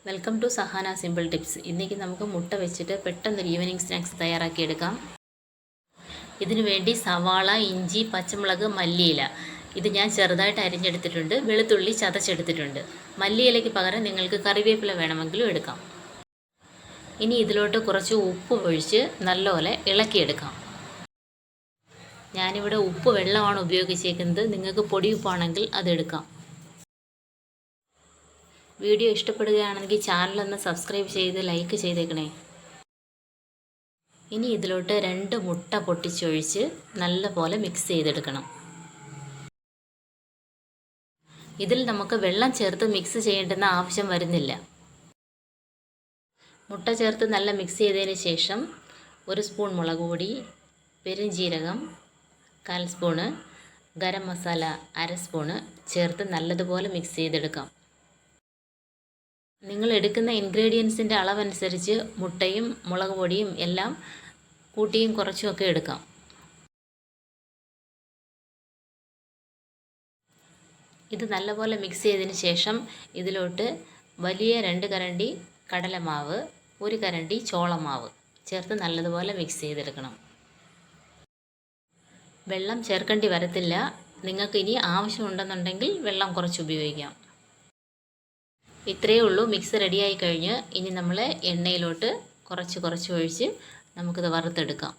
Welcome to Sahana simple tips. ഇന്നേക്ക് നമുക്ക് മുട്ട വെച്ചിട്ട് പെട്ടെന്നൊരു ഈവനിങ് സ്നാക്സ് തയ്യാറാക്കിയെടുക്കാം. ഇതിനു വേണ്ടി സവാള, ഇഞ്ചി, പച്ചമുളക്, മല്ലിയില ഇത് ഞാൻ ചെറുതായിട്ട് അരിഞ്ഞെടുത്തിട്ടുണ്ട്. വെളുത്തുള്ളി ചതച്ചെടുത്തിട്ടുണ്ട്. മല്ലിയിലയ്ക്ക് പകരം നിങ്ങൾക്ക് കറിവേപ്പില വേണമെങ്കിലും എടുക്കാം. ഇനി ഇതിലോട്ട് കുറച്ച് ഉപ്പ് ഒഴിച്ച് നല്ലപോലെ ഇളക്കിയെടുക്കാം. ഞാനിവിടെ ഉപ്പ് വെള്ളമാണ് ഉപയോഗിച്ചേക്കുന്നത്. നിങ്ങൾക്ക് പൊടിയുപ്പാണെങ്കിൽ അതെടുക്കാം. വീഡിയോ ഇഷ്ടപ്പെടുകയാണെങ്കിൽ ചാനലൊന്ന് സബ്സ്ക്രൈബ് ചെയ്ത് ലൈക്ക് ചെയ്തേക്കണേ. ഇനി ഇതിലോട്ട് 2 മുട്ട പൊട്ടിച്ചൊഴിച്ച് നല്ലപോലെ മിക്സ് ചെയ്തെടുക്കണം. ഇതിൽ നമുക്ക് വെള്ളം ചേർത്ത് മിക്സ് ചെയ്യേണ്ടുന്ന ആവശ്യം വരുന്നില്ല. മുട്ട ചേർത്ത് നല്ല മിക്സ് ചെയ്തതിന് ശേഷം 1 സ്പൂൺ മുളക് പൊടി, പെരുംജീരകം 1/4 സ്പൂണ്, ഗരം മസാല 1/2 സ്പൂണ് ചേർത്ത് നല്ലതുപോലെ മിക്സ് ചെയ്തെടുക്കാം. നിങ്ങൾ എടുക്കുന്ന ഇൻഗ്രീഡിയൻസിൻ്റെ അളവനുസരിച്ച് മുട്ടയും മുളക് പൊടിയും എല്ലാം കൂട്ടിയും കുറച്ചുമൊക്കെ എടുക്കാം. ഇത് നല്ലപോലെ മിക്സ് ചെയ്തതിന് ശേഷം ഇതിലോട്ട് വലിയ 2 കരണ്ടി കടലമാവ്, 1 കരണ്ടി ചോളമാവ് ചേർത്ത് നല്ലതുപോലെ മിക്സ് ചെയ്തെടുക്കണം. വെള്ളം ചേർക്കേണ്ടി വരത്തില്ല. നിങ്ങൾക്ക് ഇനി ആവശ്യമുണ്ടെന്നുണ്ടെങ്കിൽ വെള്ളം കുറച്ച് ഉപയോഗിക്കാം. ഇത്രയേ ഉള്ളൂ. മിക്സ് റെഡിയായി കഴിഞ്ഞ് ഇനി നമ്മൾ എണ്ണയിലോട്ട് കുറച്ച് ഒഴിച്ച് നമുക്കിത് വറുത്തെടുക്കാം.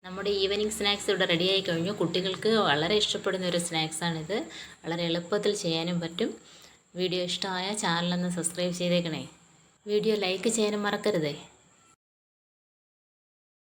നമ്മുടെ ഈവനിങ് സ്നാക്സ് ഇവിടെ റെഡിയായി കഴിഞ്ഞു. കുട്ടികൾക്ക് വളരെ ഇഷ്ടപ്പെടുന്ന ഒരു സ്നാക്സാണിത്. വളരെ എളുപ്പത്തിൽ ചെയ്യാനും പറ്റും. വീഡിയോ ഇഷ്ടമായ ചാനലൊന്ന് സബ്സ്ക്രൈബ് ചെയ്തേക്കണേ. വീഡിയോ ലൈക്ക് ചെയ്യാനും മറക്കരുതേ.